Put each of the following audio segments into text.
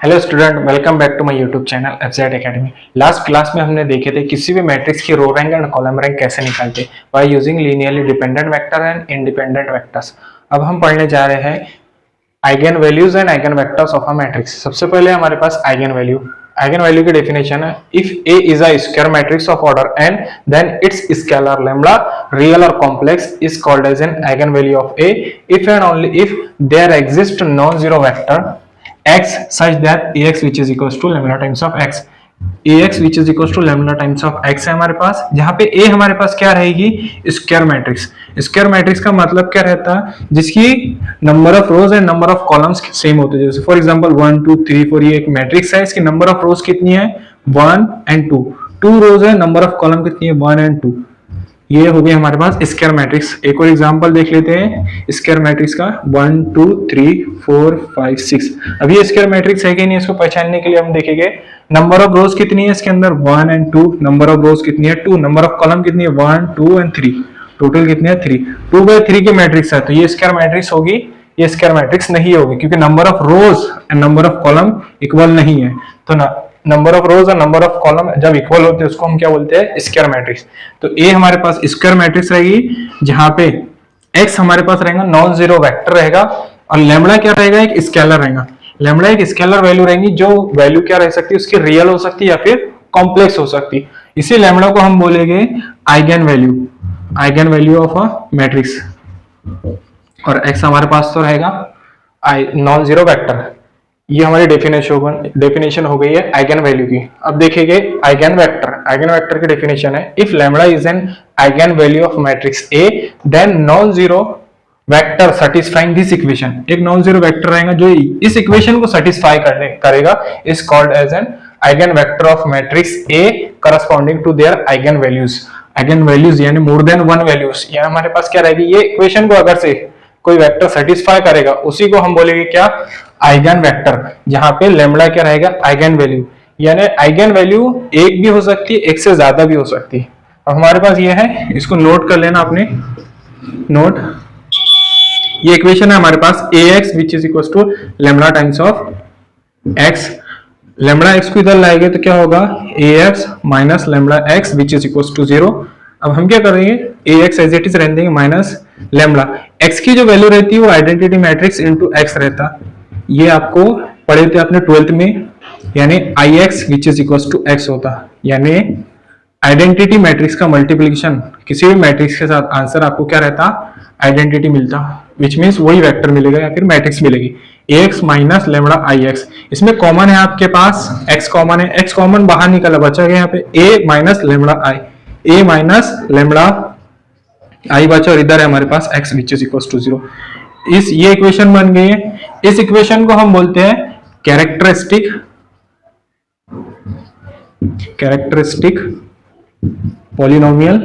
Hello student, welcome back to my YouTube channel FZ Academy. Last class में हमने देखे थे किसी भी मैट्रिक्स की row rank and column rank कैसे निकालते by using linearly dependent vector and independent vectors. अब हम पढ़ने जा रहे हैं eigen values and eigen vectors of a matrix. सबसे पहले हमारे पास आइगन वैल्यू की डेफिनेशन है, if A is a square matrix of order n then its scalar lambda real or complex is called as an eigenvalue of a if and only if there exists non-zero vector x such that ax which is equals to lambda times of x, ax which is equals to lambda times of x है हमारे पास, जहां पे a हमारे पास क्या रहेगी, square matrix. Square matrix का मतलब क्या रहता है, जिसकी number of rose and number of columns same होते हैं। जैसे फॉर एग्जांपल 1 2 3 4 ये एक मैट्रिक्स है, इसकी नंबर ऑफ रोज कितनी है 1 एंड 2, 2 रोज है, नंबर ऑफ कॉलम कितनी है 1 एंड 2। ये हो गया हमारे पास स्क्वायर मैट्रिक्स। एक और एग्जांपल देख लेते हैं स्क्वायर मैट्रिक्स का, 1 2 3 4 5 6। अब ये स्क्वायर मैट्रिक्स है कि नहीं, इसको पहचानने के लिए हम देखेंगे नंबर ऑफ रोज कितनी है इसके अंदर 1 एंड 2, नंबर ऑफ रोज कितनी है 2, नंबर ऑफ कॉलम कितनी है 1 2 एंड 3, टोटल कितने हैं 3। 2/3 की मैट्रिक्स है तो ये स्क्वायर मैट्रिक्स होगी, ये स्क्वायर मैट्रिक्स नहीं होगी क्योंकि number of rose and number of column equal नहीं है। तो ना नंबर ऑफ रोज और नंबर ऑफ कॉलम जब इक्वल होते हैं उसको हम क्या बोलते हैं, स्क्वायर मैट्रिक्स। तो ए हमारे पास स्क्वायर मैट्रिक्स रहेगी जहां पे एक्स हमारे पास रहेगा नॉन जीरो वेक्टर रहेगा और लैम्बडा क्या रहेगा, एक स्केलर रहेगा। लैम्बडा एक स्केलर वैल्यू रहेगी, जो वैल्यू क्या रह सकती है उसकी रियल हो सकती है या फिर कॉम्प्लेक्स हो सकती है। इसी लैम्बडा को हम बोलेंगे eigen value of a matrix. और एक्स हमारे पास तो रहेगा नॉन जीरो वेक्टर। ये हमारी डेफिनेशन हो गई है आइगन वैल्यू की। अब देखेंगे आइगन वेक्टर की डेफिनेशन है, if lambda is an eigen value of matrix A then non zero vector satisfying this equation. एक नॉन जीरो वेक्टर रहेगा जो इस इक्वेशन को सेटिस्फाई करेगा, is called as an eigen vector of matrix A corresponding to their eigen values यानी more then one values. यहाँ हमारे पास क्या रहेगी, ये इक्वेशन को अगर से कोई वेक्टर सेटिस्फाई करेगा उसी को हम बोलेंगे क्या, आइगन वेक्टर, जहां पे लैम्बडा क्या रहेगा आइगन वैल्यू। यानी आइगन वैल्यू एक भी हो सकती है, एक से ज्यादा भी हो सकती है। अब हमारे पास ये है, इसको नोट कर लेना आपने, नोट। ये इक्वेशन है हमारे पास ax which is equal to lambda times of x। Lambda x को इधर लाएंगे तो क्या होगा, ax minus lambda x which is equal to 0। अब हम क्या करेंगे, ax एज इट इज रहने देंगे माइनस लैम्बडा। x की जो वैल्यू रहती है वो आइडेंटिटी मैट्रिक्स इनटू x रहता। ये आपको पढ़े थे अपने 12th में, यानी ix which is equal to x होता। यानी आइडेंटिटी मैट्रिक्स का मल्टीप्लिकेशन किसी भी मैट्रिक्स के साथ आंसर आपको क्या रहता, आइडेंटिटी मिलता, विच मीन्स वही वेक्टर मिलेगा या फिर मैट्रिक्स मिलेगी। ax माइनस लैम्बडा ix, इसमें कॉमन है आपके पास x कॉमन है, x कॉमन बाहर निकला, बचा गया यहाँ पे a minus lambda i, a minus lambda i बचा और इधर है हमारे पास x which is equal to 0। ये इक्वेशन बन गई है। इस इक्वेशन को हम बोलते हैं कैरेक्टरिस्टिक पॉलिनोमियल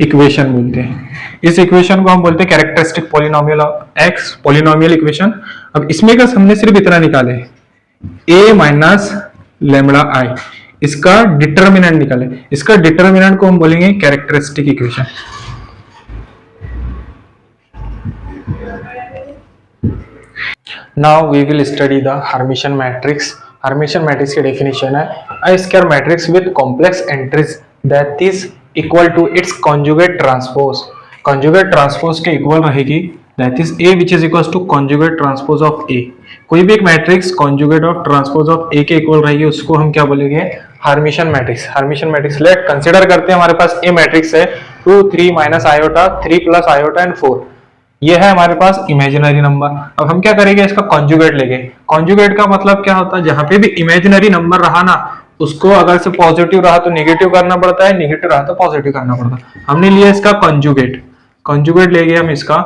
इक्वेशन बोलते हैं। इस इक्वेशन को हम बोलते हैं characteristic polynomial x, polynomial equation. अब इसमें का हमने सिर्फ इतना निकाले, a माइनस लैम्बडा i, इसका डिटर्मिनेंट निकाले। इसका डिटर्मिनेंट को हम बोलेंगे characteristic equation. Now we will study the Hermitian matrix. Hermitian matrix की definition है, a square matrix with complex entries that is equal to its conjugate transpose. Conjugate transpose के equal रहेगी, that is A which is equals to conjugate transpose of A। कोई भी एक matrix conjugate of transpose of A के equal रहेगी, उसको हम क्या बोलेंगे, Hermitian matrix। Hermitian matrix late consider करते हैं, हमारे पास A मैट्रिक्स है 2 3 minus iota 3 plus iota and 4। ये है हमारे पास इमेजिनरी नंबर। अब हम क्या करेंगे, इसका कॉन्जुगेट लेंगे। कॉन्जुगेट का मतलब क्या होता है, जहां पे भी इमेजिनरी नंबर रहा ना, उसको अगर से पॉजिटिव रहा तो नेगेटिव करना पड़ता है, नेगेटिव रहा तो पॉजिटिव करना पड़ता है। हमने लिया इसका कॉन्जुगेट ले गए हम इसका।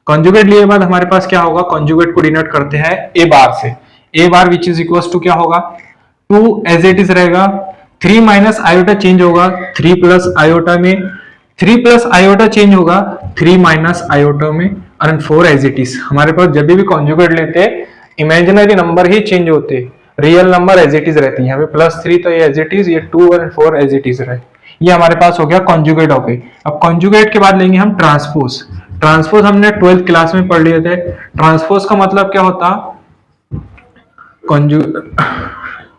कॉन्जुगेट लिए बाद हमारे पास क्या होगा, कॉन्जुगेट को डिनोट करते हैं ए बार से। ए बार विच इज इक्वल टू क्या होगा, 2 एज इट इज रहेगा, 3 माइनस आयोटा चेंज होगा 3 प्लस आयोटा में, 3 प्लस आयोटा चेंज होगा 3 माइनस आयोटा में, और 4 एज इट इज। हमारे पास जब भी कॉन्जुगेट लेते इमेजिनरी नंबर ही चेंज होते, real number as it is रहती है। यहाँ पे +3 तो ये एज इट इज, ये 2 और 4 एज इट इज रहे। ये हमारे पास हो गया कॉन्जुगेट ऑफ ए। अब कॉन्जुगेट के बाद लेंगे हम ट्रांसपोज। ट्रांसपोज हमने 12th क्लास में पढ़ लिए थे। ट्रांसपोज का मतलब क्या होता,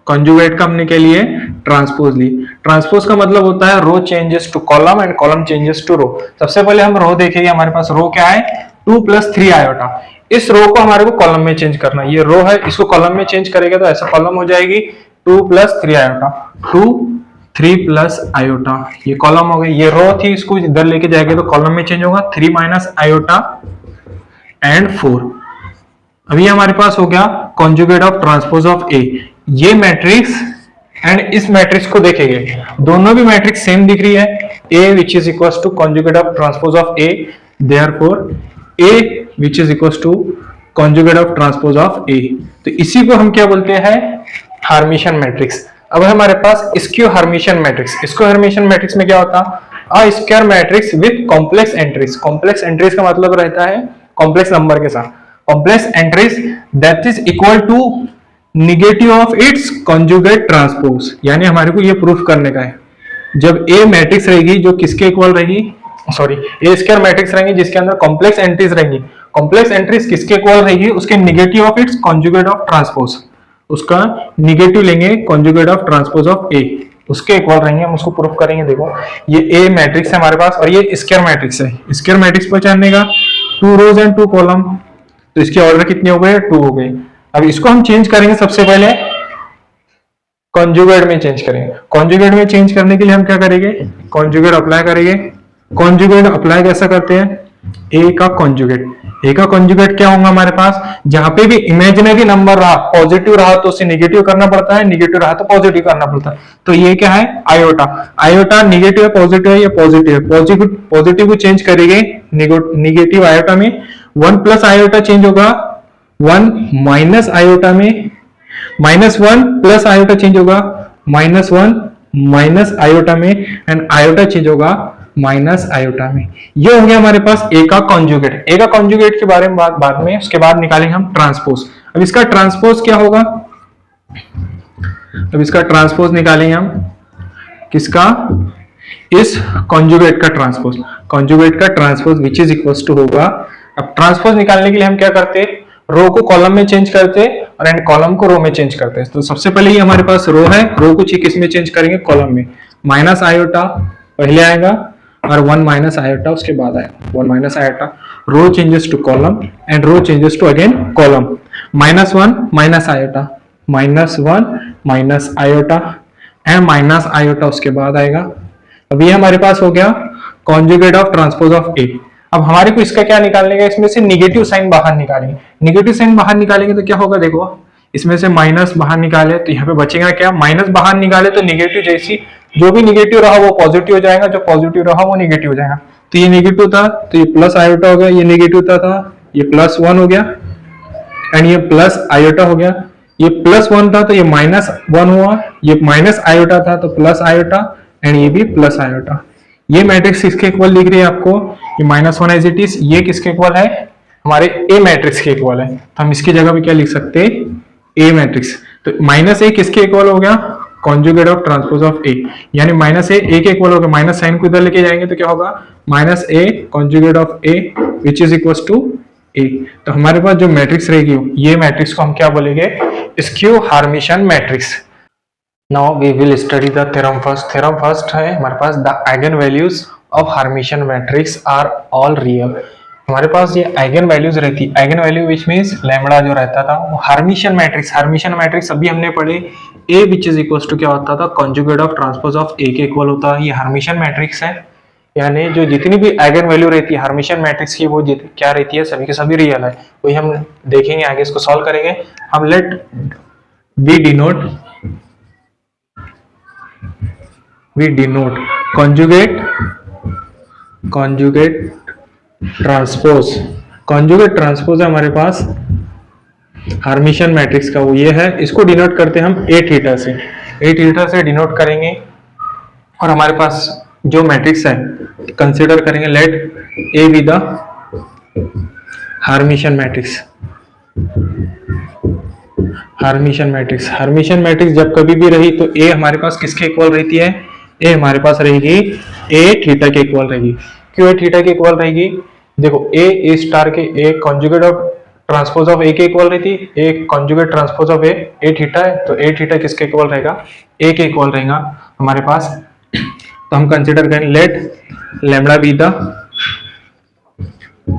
कॉन्जुगेट का हमने के लिए ट्रांसपोज ली। ट्रांसपोज का मतलब होता है row changes to column and column changes to row. सबसे पहले हम रो देखेंगे, हमारे पास रो क्या है 2 + 3 आयोटा। इस रो को हमारे को कॉलम में चेंज करना है, ये रो है, इसको कॉलम में चेंज करेगा तो ऐसा कॉलम हो जाएगी 2 + 3 आयोटा, 2 3 + आयोटा, ये कॉलम हो गई। ये रो थी, इसको इधर लेके जाएंगे तो कॉलम में चेंज होगा 3 - आयोटा एंड 4। अभी हमारे पास हो गया कॉन्जुगेट ऑफ ट्रांसपोज ऑफ ए। ये मैट्रिक्स एंड इस मैट्रिक्स को देखेंगे, दोनों भी मैट्रिक्स सेम दिख रही है, A which is equal to conjugate of transpose of A, therefore A which is equal to conjugate of transpose of A. तो इसी को हम क्या बोलते हैं, हार्मिशन मैट्रिक्स। अब हमारे पास skew Hermitian matrix. Skew Hermitian matrix में क्या होता, a square matrix with complex entries. Complex entries का मतलब रहता है कॉम्प्लेक्स नंबर के साथ, complex entries that is equal to negative of its conjugate transpose. यानी हमारे को ये प्रूफ करने का है, जब ए मैट्रिक्स रहेगी जो किसके इक्वल रहेगी, सॉरी ए स्क्वायर मैट्रिक्स रहेंगी जिसके अंदर कॉम्प्लेक्स एंट्रीज रहेंगी, कॉम्प्लेक्स एंट्रीज किसके इक्वल रहेगी, उसके negative of its conjugate of transpose, उसका निगेटिव लेंगे कॉन्जुगेट ऑफ ट्रांसपोज ऑफ ए, उसके इक्वल रहेंगे। हम उसको प्रूफ करेंगे। देखो ये ए मैट्रिक्स है हमारे पास और ये स्क्वायर मैट्रिक्स है। स्क्वायर मैट्रिक्स पहचानने का 2 रोज एंड 2 कॉलम, तो इसके ऑर्डर कितने हो गए, 2 हो गए। अब इसको हम चेंज करेंगे, सबसे पहले कॉन्जुगेट में चेंज करेंगे। कॉन्जुगेट में चेंज करने के लिए हम क्या करेंगे, कॉन्जुगेट अप्लाई करेंगे। कॉन्जुगेट अप्लाई कैसा करते हैं, ए का कॉन्जुगेट। ए का कॉन्जुगेट क्या होगा हमारे पास, जहां पे भी इमेजिनरी नंबर रहा, पॉजिटिव रहा तो उसे निगेटिव करना पड़ता है, निगेटिव रहा तो पॉजिटिव करना पड़ता है। तो ये क्या है, आयोटा। आयोटा निगेटिव है पॉजिटिव है, ये पॉजिटिव है, पॉजिटिव को चेंज करेंगे निगेटिव आयोटा में। 1 + आयोटा चेंज होगा 1 - आयोटा में, -1 + आयोटा चेंज होगा -1 - आयोटा में, एंड आयोटा चेंज होगा माइनस आयोटा में। ये हो गया हमारे पास ए का कॉन्जुगेट। ए का कॉन्जुगेट के बारे में बाद में, उसके बाद निकालेंगे हम ट्रांसपोज। अब इसका ट्रांसपोज क्या होगा, अब इसका ट्रांसपोज निकालेंगे हम, किसका, इस कॉन्जुगेट का ट्रांसपोज। कॉन्जुगेट का transpose which is equal to होगा, अब ट्रांसपोज निकालने के लिए हम क्या करते, रो को कॉलम में चेंज करते और एंड कॉलम को रो में चेंज करते हैं। तो सबसे पहले ये हमारे पास रो है, रो को किस में चेंज करेंगे, कॉलम में। माइनस आयोटा पहले आएगा और 1 - आयोटा उसके बाद आएगा, 1 - iota. Row changes to column and row changes to again column. -1 - iota, -1 - iota and minus iota उसके बाद आएगा। अब ये हमारे पास हो गया conjugate of transpose of A. अब हमारे को इसका क्या निकालने का, इसमें से निगेटिव साइन बाहर निकालेंगे। निगेटिव साइन बाहर निकालेंगे तो क्या होगा, देखो इसमें से माइनस बाहर निकाले तो यहाँ पे बचेगा क्या, माइनस बाहर निकाले तो निगेटिव, जैसी जो भी निगेटिव रहा वो पॉजिटिव हो जाएगा, जो पॉजिटिव रहा वो निगेटिव हो जाएगा। तो ये निगेटिव था तो ये प्लस आयोटा हो गया, ये निगेटिव था ये +1 हो गया, एंड ये प्लस आयोटा हो गया। ये +1 था तो ये -1 हुआ, ये माइनस आयोटा था तो प्लस आयोटा, एंड ये भी प्लस आयोटा। ये मैट्रिक्स किसके इक्वल दिख रही है आपको, ये -1 एज इट इज, ये किसके इक्वल है, हमारे ए मैट्रिक्स के इक्वल है। तो हम इसकी जगह पे क्या लिख सकते हैं, ए मैट्रिक्स। तो -a किसके इक्वल हो गया, कॉन्जुगेट ऑफ ट्रांसपोज ऑफ ए, यानी -a ए के इक्वल हो गया। माइनस साइन को इधर लेके जाएंगे तो क्या होगा, -a conjugate of A which is equal to A. तो हमारे पास जो मैट्रिक्स रहेगी, ये मैट्रिक्स को हम क्या बोलेंगे, skew Hermitian matrix. Now we will study the theorem first. Theorem first है हमारे पास, the eigen values of Hermitian matrix are all real. हमारे पास ये आइगन वैल्यूज रहती, eigen value which means lambda जो रहता था वो हार्मिशन मैट्रिक्स। हार्मिशन मैट्रिक्स अभी हमने पढ़े, ए विच इज इक्वल टू क्या होता था, conjugate of transpose of A के इक्वल होता है। ये हार्मिशन मैट्रिक्स है, यानी जो जितनी भी आइगन वैल्यू रहती है हार्मिशन मैट्रिक्स की, वो क्या रहती है, सभी के सभी रियल है। वही हम देखेंगे आगे, इसको सॉल्व करेंगे हम। Let we denote conjugate transpose. Conjugate transpose है हमारे पास हार्मिशन मैट्रिक्स का, वो ये है। इसको डिनोट करते हैं हम ए थीटा से, ए थीटा से डिनोट करेंगे। और हमारे पास जो मैट्रिक्स है कंसीडर करेंगे, let A be the Hermitian matrix. Hermitian matrix, Hermitian matrix जब कभी भी रही तो ए हमारे पास किसके इक्वल रहती है, ए हमारे पास रहेगी ए थीटा के इक्वल रहेगी। क्यों ए थीटा के इक्वल रहेगी, देखो ए स्टार के A conjugate of transpose of A के इक्वल रहती, A conjugate transpose of A theta है, तो ए थीटा किसके इक्वल रहेगा, ए के इक्वल रहेगा हमारे पास। तो हम कंसीडर करें let lambda be the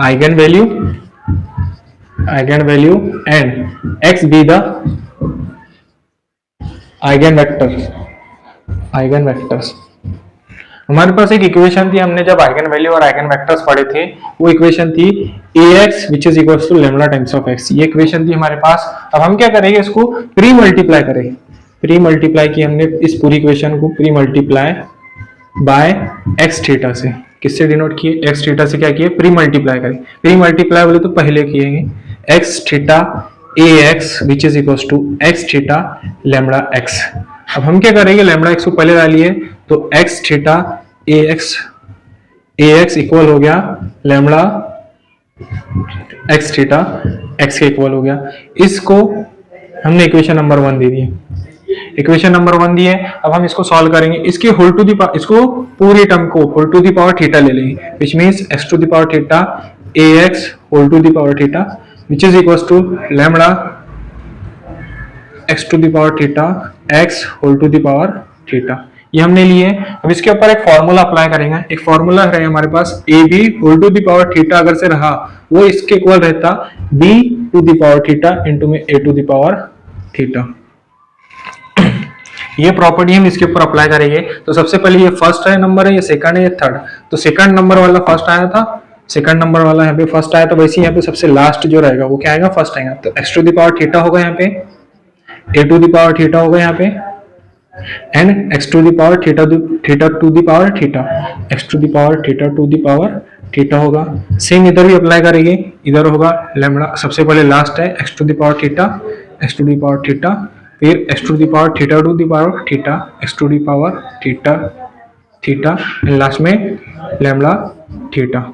eigen value and x be the eigen vectors. हमारे पास एक इक्वेशन थी, हमने जब आइगन वैल्यू और आइगन वेक्टर्स पढ़े थे, वो इक्वेशन थी ax which is equals to lambda times of x। ये इक्वेशन थी हमारे पास। अब हम क्या करेंगे, इसको प्री मल्टीप्लाई करेंगे। प्री मल्टीप्लाई की हमने इस पूरी इक्वेशन को pre multiply bye x theta से, किससे डिनोट किए, x थीटा से क्या किए, प्री मल्टीप्लाई करें। प्री मल्टीप्लाई बोले तो पहले किए x theta ax which is equals to x theta lambda x। अब हम क्या करेंगे, लैम्डा एक्स को पहले डालिए, तो x थीटा ax इक्वल हो गया लैम्डा x थीटा x के इक्वल हो गया। इसको हमने इक्वेशन नंबर 1 दे दी, इक्वेशन नंबर 1 दी है। अब हम इसको सॉल्व करेंगे, इसके होल टू दी पावर, इसको पूरी टर्म को whole to the power theta ले लेंगे, which means x to the power theta ax whole to the power theta which is equals to lambda x to the power theta x whole to the power theta. ये हमने लिए। अब इसके ऊपर एक formula apply करेंगे। एक formula है हमारे पास A B whole to the power theta अगर से रहा, वो इसके इक्वल रहता b to the power theta into में a to the power theta. ये प्रॉपर्टी हम इसके ऊपर अप्लाई करेंगे। तो सबसे पहले ये फर्स्ट है नंबर है, ये सेकंड है, ये थर्ड। तो सेकंड नंबर वाला फर्स्ट आया था, सेकंड नंबर वाला यहाँ पे फर्स्ट आया, तो वैसे यहाँ पे सबसे लास्ट जो रहेगा वो क्या आएगा, फर्स्ट आएगा। तो x to the power theta होगा यहाँ पे, a to the power theta होगा यहाँ पे, and x to the power theta to the power theta, x to the power theta to the power theta होगा। सेम इधर भी अप्लाई करेंगे, इधर होगा लैम्डा, सबसे पहले लास्ट है x to the power theta, x to the power theta, फिर x to the power theta to the power theta, x to the power theta theta, and last में लैम्डा थीटा।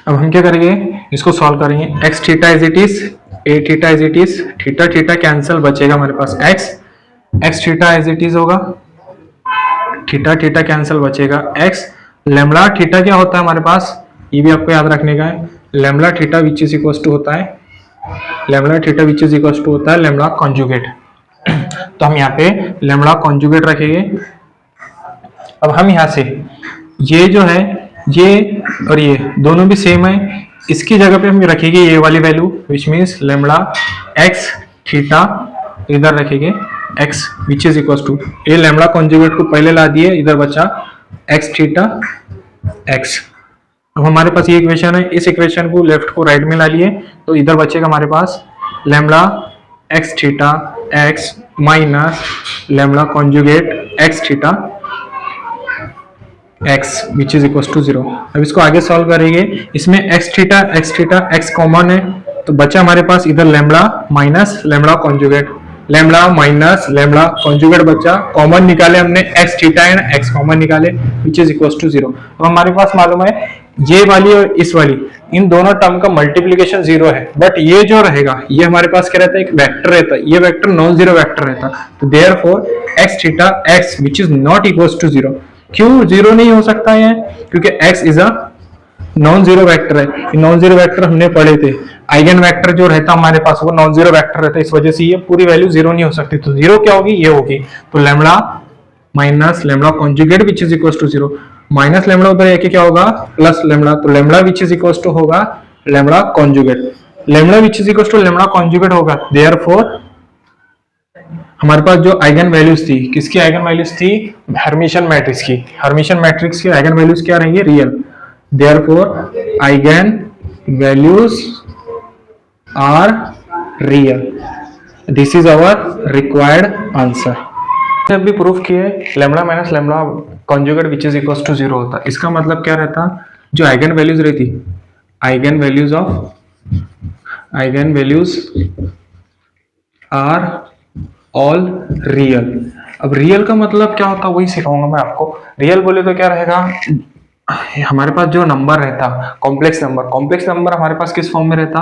अब हम क्या करेंगे, इसको सॉल्व करेंगे। x theta is it is, a theta is it is, theta theta cancel, बचेगा हमारे पास x theta is it is होगा, थीटा थीटा कैंसिल, बचेगा x। लैम्डा थीटा क्या होता है हमारे पास, ये भी आपको याद रखने का है, lambda theta which is equals to होता है, lambda theta which is equals to होता है लैम्डा कॉन्जुगेट। तो हम यहाँ पे लैम्डा कॉन्जुगेट रखेंगे। अब हम यहाँ से ये जो है, ये और ये दोनों भी सेम है, इसकी जगह पे हम रखेंगे ये वाली value which means lambda x theta, इधर रखेंगे x which is equal to, ये लैम्डा कॉन्जुगेट को पहले ला दिए, इधर बचा x थीटा x। अब हमारे पास ये इक्वेशन है, इस इक्वेशन को लेफ्ट को राइट में ला लिए, तो इधर बचेगा हमारे पास lambda x theta x minus lambda conjugate x theta x which is equal to 0। अब इसको आगे सॉल्व करेंगे, इसमें x थीटा x कॉमन है, तो बचा हमारे पास इधर lambda minus lambda conjugate, lambda minus lambda conjugate बचा, कॉमन निकाले हमने x theta and x common निकाले विच इज इक्वल टू 0। तो हमारे पास मालूम है ये वाली और इस वाली, इन दोनों टर्म का मल्टीप्लीकेशन 0 है, बट ये जो रहेगा ये हमारे पास क्या रहता है, एक वेक्टर रहता है, ये वेक्टर नॉन जीरो वेक्टर रहता, तो therefore x theta x which is not equal to 0। क्यों 0 नहीं हो सकता है, क्योंकि x is a non zero vector है। नॉन जीरो वेक्टर हमने पढ़े थे, आइगन वेक्टर जो रहता हमारे पास वो नॉन जीरो वेक्टर रहता है, इस वजह से ये पूरी वैल्यू 0 नहीं हो सकती। तो 0 क्या होगी, ये होगी, तो lambda minus lambda conjugate which is equal to 0, minus lambda उधर एक क्या होगा प्लस लैम्डा, तो lambda which is equal to होगा lambda conjugate, lambda which is equal to lambda conjugate होगा। देयरफॉर हमारे पास जो आइगन वैल्यूज थी, किसकी आइगन वैल्यूज थी, हर्मिशन मैट्रिक्स की, हर्मिशन मैट्रिक्स की आइगन वैल्यूज क्या रहेंगे, real. Therefore eigen values are real, this is our required answer. अब भी प्रूफ किए lambda minus lambda conjugate which is equal to 0 होता, इसका मतलब क्या रहता, जो आइगन वैल्यूज रहती, eigen values are all real. अब रियल का मतलब क्या होता है वही सिखाऊंगा मैं आपको। रियल बोले तो क्या रहेगा, हमारे पास जो नंबर रहता कॉम्प्लेक्स नंबर हमारे पास किस फॉर्म में रहता,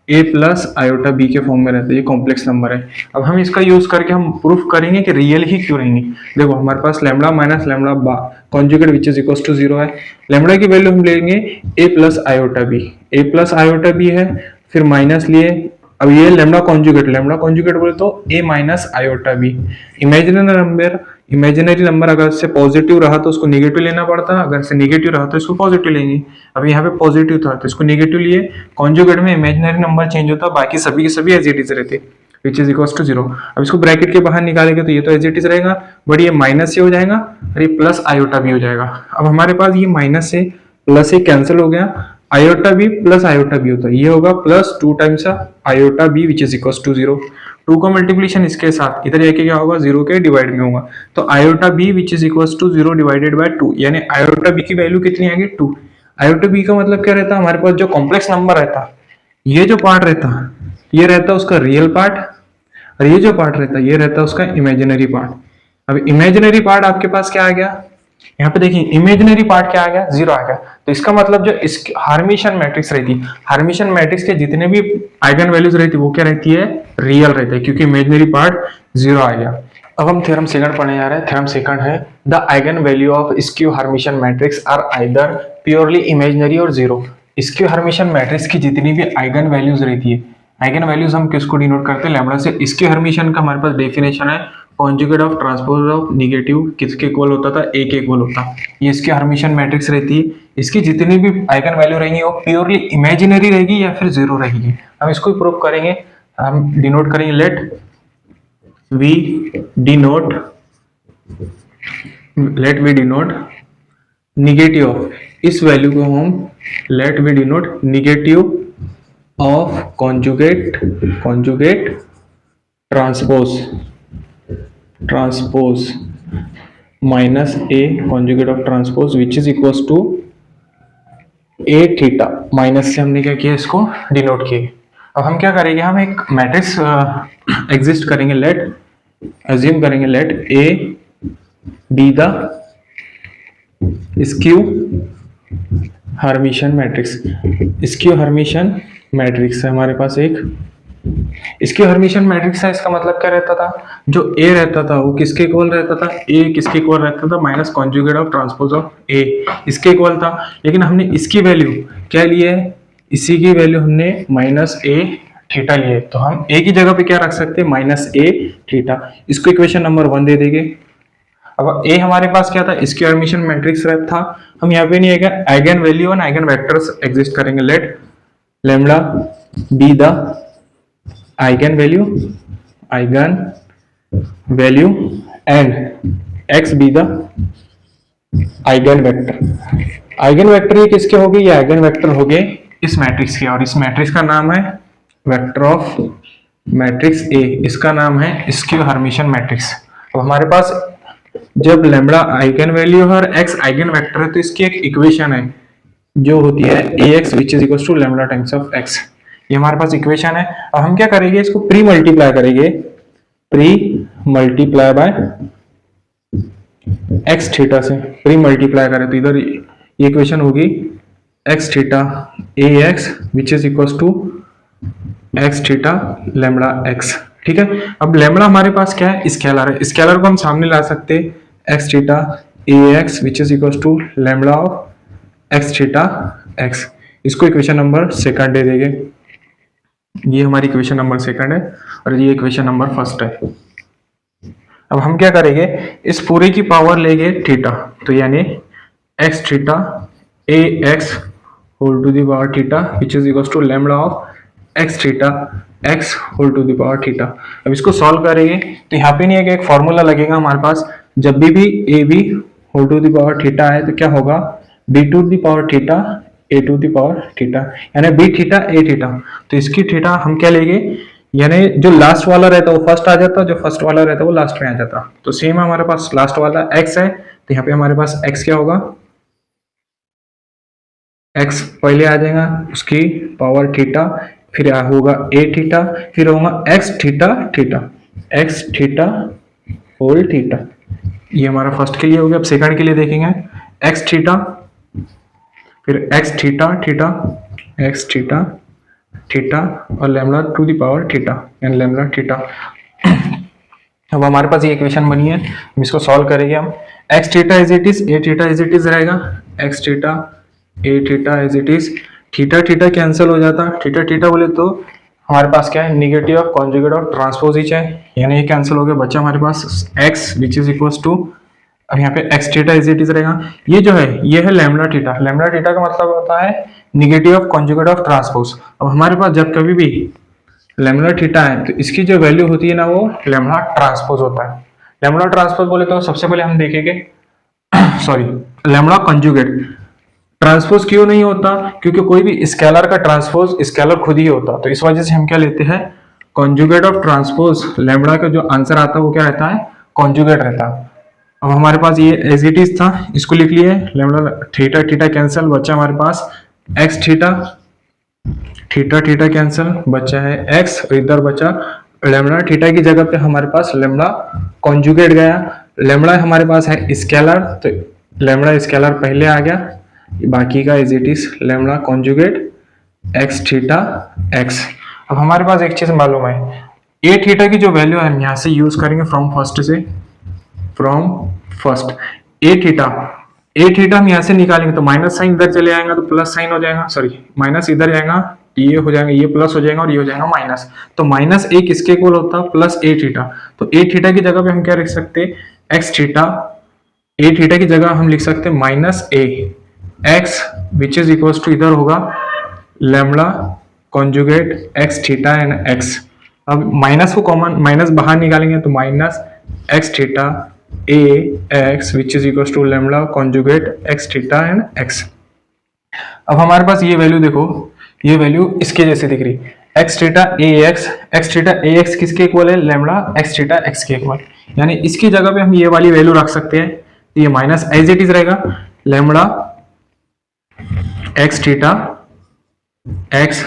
ए प्लस आयोटा बी के फॉर्म में रहता है, ये कॉम्प्लेक्स नंबर है। अब हम इसका यूज करके हम प्रूफ करेंगे कि रियल ही क्यों रहेंगे। देखो हमारे पास lambda minus lambda conjugate which is equal to 0 है। लैम्डा की वैल्यू हम लेंगे a plus iota b, a plus iota b है, फिर माइनस लिए। अब ये लैम्डा कॉन्जुगेट बोले तो a minus iota b. Imaginary number अगर से पॉजिटिव रहा तो उसको नेगेटिव लेना पड़ता है, अगर से नेगेटिव रहा तो इसको पॉजिटिव लेंगे। अब यहाँ पे पॉजिटिव था तो इसको नेगेटिव लिए। कॉन्जुगेट में इमेजिनरी नंबर चेंज होता, बाकी सभी के सभी एज इट इज रहते, विच इज इक्वल टू 0। अब इसको ब्रैकेट के बाहर निकालेंगे तो ये तो एज इट इज रहेगा, बट ये माइनस से हो जाएगा और ये प्लस आयोटा भी हो जाएगा। अब हमारे पास ये माइनस से प्लस से कैंसिल हो गया, iota b plus iota b होता है, ये होगा plus 2 times iota b which is equal to 0। 2 का मल्टीप्लीकेशन इसके साथ इधर जाके क्या होगा, 0 के डिवाइड में होगा, तो iota b which is equal to 0 divided by 2, यानी आयोटा बी की वैल्यू कितनी आएगी 2। आयोटा बी का मतलब क्या रहता है, हमारे पास जो कॉम्प्लेक्स नंबर रहता, ये जो पार्ट रहता, ये रहता उसका रियल पार्ट, और ये जो पार्ट रहता ये रहता उसका इमेजिनरी पार्ट। अब इमेजिनरी पार्ट आपके पास क्या आ गया, यहाँ पे देखिए इमेजिनरी पार्ट क्या आ गया, 0 आ गया। तो इसका मतलब जो इस हार्मिशन मैट्रिक्स रहती है, हार्मिशन मैट्रिक्स के जितने भी आइगन वैल्यूज रहती है वो क्या रहती है, रियल रहता है, क्योंकि इमेजिनरी पार्ट 0 आ गया। अब हम थ्योरम सेकंड पढ़ने जा रहे हैं। थ्योरम सेकंड है the eigen value of skew Hermitian matrix are either purely imaginary और 0। स्क्यू हार्मिशन मैट्रिक्स की जितनी भी आइगन वैल्यूज रहती है, आइगन वैल्यूज हम किसको डिनोट करते हैं, लैम्डा से। स्क्यू हार्मिशन का हमारे पास डेफिनेशन है, conjugate of transpose of negative किसके इक्वल होता था, ए के इक्वल होता। ये इसकी हार्मिशन मैट्रिक्स रहती है, इसकी जितनी भी आइगन वैल्यू रहेंगी वो प्योरली इमेजिनरी रहेगी या फिर 0 रहेगी। हम इसको प्रूव करेंगे, हम डिनोट करेंगे, let we denote negative of, इस वैल्यू को हम let we denote negative of conjugate transpose minus A conjugate of transpose which is equal to A theta. Minus से हमने क्या किया, इसको डिनोट किया। अब हम क्या करेंगे, हम एक मैट्रिक्स एग्जिस्ट करेंगे, लेट अज्यूम करेंगे, let A be the skew Hermitian matrix. Skew Hermitian matrix है हमारे पास एक, इसकी हर्मिशन मैट्रिक्स है। इसका मतलब क्या रहता था, जो ए रहता था वो किसके इक्वल रहता था, ए किसके इक्वल रहता था, minus conjugate of transpose of A, इसके इक्वल था। लेकिन हमने इसकी वैल्यू क्या ली है, इसी की वैल्यू हमने माइनस ए थीटा लिए, तो हम ए की जगह पे क्या रख सकते हैं, माइनस ए थीटा। इसको इक्वेशन नंबर 1 दे देंगे। अब ए हमारे पास क्या था, इसकी हर्मिशन मैट्रिक्स रहता था। हम यहाँ पे नहीं आइगन वैल्यू और आइगन वेक्टर्स एग्जिस्ट करेंगे, let lambda be the eigen value and x be the eigen vector ये किसके हो गए, ये आइगन वेक्टर हो गए इस मैट्रिक्स के, और इस मैट्रिक्स का नाम है वेक्टर ऑफ मैट्रिक्स ए, इसका नाम है स्क्यू हार्मिशन मैट्रिक्स। अब हमारे पास जब लैम्डा आइगन वैल्यू और एक्स आइगन वेक्टर है तो इसकी एक इक्वेशन है जो होती है ax which is equal to lambda times of x, ये हमारे पास इक्वेशन है। अब हम क्या करेंगे, इसको प्री मल्टीप्लाई करेंगे, pre multiply by x theta से, प्री मल्टीप्लाई करें तो इधर ये इक्वेशन होगी x theta A x which is equal to x theta lambda x, ठीक है। अब लैम्डा हमारे पास क्या है, स्केलर है, स्केलर को हम सामने ला सकते हैं, x theta A x which is equal to lambda of x theta x. इसको इक्वेशन नंबर सेकंड दे देंगे, ये हमारी इक्वेशन नंबर सेकंड है और ये इक्वेशन नंबर फर्स्ट है। अब हम क्या करेंगे, इस पूरे की पावर लेंगे थीटा, तो यानी x theta A x whole to the power theta which is equal to lambda of x theta x whole to the power theta. अब इसको सॉल्व करेंगे तो यहाँ पे नहीं है कि एक फॉर्मूला लगेगा हमारे पास, जब भी A B whole to the power theta है तो क्या होगा, B to the power theta A to the power theta, यानी बी थीटा ए थीटा। तो इसकी थीटा हम क्या लेंगे, यानी जो लास्ट वाला रहता है वो फर्स्ट आ जाता, जो फर्स्ट वाला रहता है वो लास्ट में आ जाता। तो सेम हमारे पास लास्ट वाला x है, तो यहाँ पे हमारे पास x क्या होगा, x पहले आ जाएगा उसकी पावर थीटा, फिर होगा ए थीटा, फिर होगा x theta theta x theta whole theta. ये हमारा फर्स्ट के लिए हो गया। अब सेकंड के लिए देखेंगे, एक्स थीटा फिर x theta theta x theta theta और lambda to the power theta and lambda theta. अब हमारे पास ये इक्वेशन बनी है, हम इसको सॉल्व करेंगे। हम x theta is it is, A theta is it is रहेगा, x theta A theta is it is, theta theta cancel हो जाता, थीटा थीटा बोले तो हमारे पास क्या है, negative of conjugate of transpose है, यानी ये कैंसिल हो गया, बचा हमारे पास x which is equal to, अब यहाँ पे x theta is it is रहेगा। ये जो है ये है लैम्बडा थीटा, लैम्बडा थीटा का मतलब होता है negative of conjugate of transpose. अब हमारे पास जब कभी भी लैम्बडा थीटा है तो इसकी जो वैल्यू होती है ना वो लैम्बडा ट्रांसपोज होता है। लैम्बडा ट्रांसपोज बोले तो सबसे पहले हम देखेंगे सॉरी लैम्बडा कंजुगेट। ट्रांसपोज क्यों नहीं होता, क्योंकि कोई भी स्केलर का ट्रांसपोज स्केलर खुद ही होता, तो इस वजह से हम क्या लेते हैं कंजुगेट ऑफ ट्रांसपोज। लैम्बडा का जो आंसर आता है वो क्या रहता है, कंजुगेट रहता है। अब हमारे पास ये एज इट इज था, इसको लिख लिए, लैम्बडा थीटा थीटा कैंसिल, बचा हमारे पास x theta, theta theta cancel, बचा है एक्स, और इधर बचा लैम्बडा थीटा की जगह पे हमारे पास लैम्बडा कॉन्जुगेट गया। लैम्बडा हमारे पास है स्केलर, तो लैम्बडा स्केलर पहले आ गया, बाकी का is it is lambda conjugate x theta x. अब हमारे पास एक चीज मालूम है, ए थीटा की जो वैल्यू है हम यहाँ से यूज करेंगे फ्रॉम फर्स्ट से, फ्रॉम फर्स्ट ए थीटा हम यहाँ से निकालेंगे तो माइनस साइन इधर चले आएगा तो प्लस साइन हो जाएगा, सॉरी माइनस इधर जाएगा, ये हो जाएगा, ये प्लस हो जाएगा और ये हो जाएगा माइनस, तो माइनस ए किसके इक्वल होता है, प्लस ए थीटा। तो ए थीटा की जगह पे हम क्या लिख सकते हैं, एक्स थीटा, ए थीटा की जगह हम लिख सकते हैं minus A x which is equal to इधर होगा lambda conjugate x theta and x. अब माइनस को कॉमन, माइनस बाहर निकालेंगे तो minus x theta A x which is equal to lambda conjugate x theta and x. अब हमारे पास ये वैल्यू देखो, ये वैल्यू इसके जैसे दिख रही, एक्स थीटा ए एक्स किसके इक्वल है, लैम्बडा एक्स थीटा एक्स के इक्वल, यानी इसकी जगह पे हम ये वाली वैल्यू रख सकते हैं, ये माइनस एज इट इज रहेगा, lambda x theta x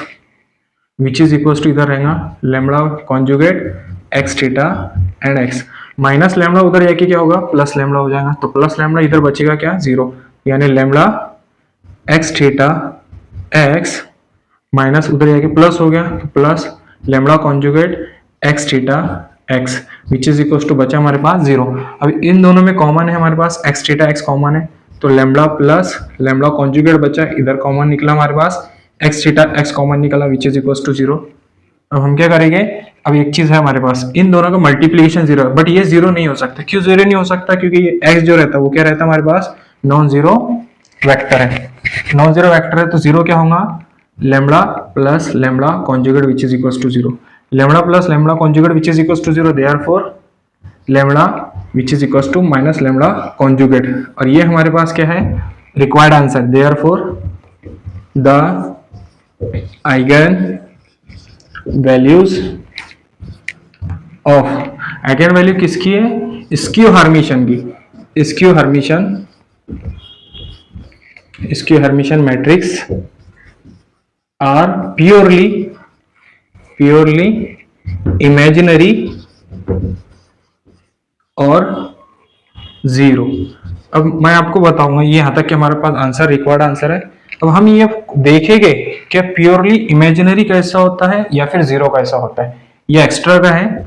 which is equal to इधर रहेगा lambda conjugate x theta and x, minus lambda उधर जाके क्या होगा, प्लस लैम्बडा हो जाएगा, तो प्लस लैम्बडा इधर बचेगा क्या, जीरो, यानी lambda x theta x minus उधर जाके प्लस हो गया, plus lambda conjugate x theta x which is equal to बचा हमारे पास जीरो। अब इन दोनों में कॉमन है हमारे पास एक्स थीटा एक्स कॉमन है, तो लैम्बडा प्लस लैम्बडा कॉन्जुगेट बचा, इधर कॉमन निकला हमारे पास एक्स थीटा एक्स कॉमन निकला which is equal to zero. अब हम क्या करेंगे, अब एक चीज है हमारे पास, इन दोनों का मल्टीप्लीकेशन जीरो है, बट ये जीरो नहीं हो सकता, क्यों जीरो नहीं हो सकता, क्योंकि ये एक्स जो रहता है वो क्या रहता है हमारे पास, नॉन जीरो वेक्टर है, नॉन जीरो वेक्टर है, तो जीरो क्या होगा, lambda plus lambda conjugate which is equal to zero, lambda plus lambda conjugate which is equal to zero, therefore lambda which is equal to minus lambda conjugate, और ये हमारे पास क्या है, required answer, therefore the eigen values of, eigenvalue किसकी है, skew hermitian matrix are purely imaginary और zero. अब मैं आपको बताऊंगा, ये यहां तक कि हमारे पास आंसर रिक्वायर्ड आंसर है। अब हम ये देखेंगे कि प्योरली इमेजिनरी कैसा होता है या फिर जीरो कैसा होता है, ये एक्स्ट्रा का है।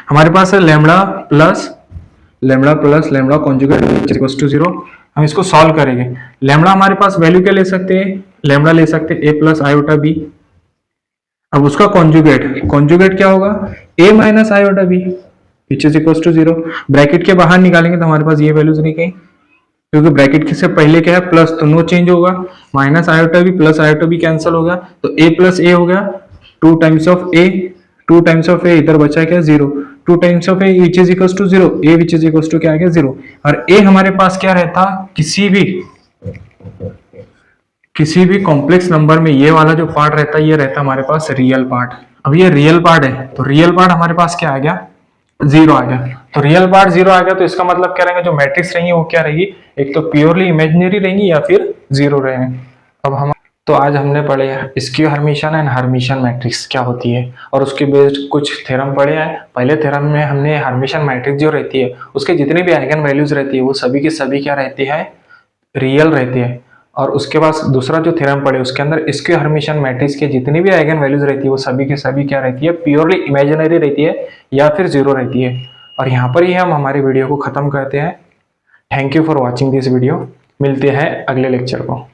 हमारे पास है lambda plus lambda conjugate equals to zero, हम इसको सॉल्व करेंगे। लैम्बडा हमारे पास वैल्यू क्या ले सकते हैं, लैम्बडा ले सकते हैं ए प्लस आयोटा बी, अब उसका कॉन्जुगेट क्या होगा, a minus iota b which is equals to zero. Bracket के बाहर निकालेंगे तो हमारे पास ये वैल्यूज नहीं कहीं, क्योंकि ब्रैकेट से पहले क्या है प्लस, तो नो चेंज होगा, minus iota b plus iota b cancel हो गया, तो ए प्लस ए हो गया, टू टाइम्स ऑफ ए इधर बचा क्या, zero, two times of A which is equals to zero, a which is equals to क्या आ गया, जीरो। और ए हमारे पास क्या रहता, किसी भी कॉम्प्लेक्स नंबर में ये वाला जो पार्ट रहता है ये रहता हमारे पास रियल पार्ट। अब ये रियल पार्ट है, तो रियल पार्ट हमारे पास क्या आ गया, जीरो आ गया, तो रियल पार्ट जीरो आ गया, तो इसका मतलब क्या रहेगा, जो मैट्रिक्स रहेंगी वो क्या रहेगी, एक तो प्योरली इमेजिनरी रहेंगी या फिर जीरो रहेंगे। अब हम तो आज हमने पढ़े skew Hermitian and Hermitian matrix क्या होती है, और उसके बेस्ड कुछ थ्योरम पढ़े हैं। पहले थ्योरम में हमने हर्मिशन मैट्रिक्स जो रहती है उसके जितने भी आइगन वैल्यूज रहती है वो सभी की सभी क्या रहती है, रियल रहती है, और उसके बाद दूसरा जो थ्योरम पढ़े उसके अंदर स्क्वायर हर्मिटियन मैट्रिक्स के जितनी भी आइगन वैल्यूज रहती है वो सभी के सभी क्या रहती है, प्योरली इमेजिनरी रहती है या फिर जीरो रहती है। और यहाँ पर ही हम हमारी वीडियो को खत्म करते हैं। Thank you for watching this video. मिलते हैं अगले लेक्चर को।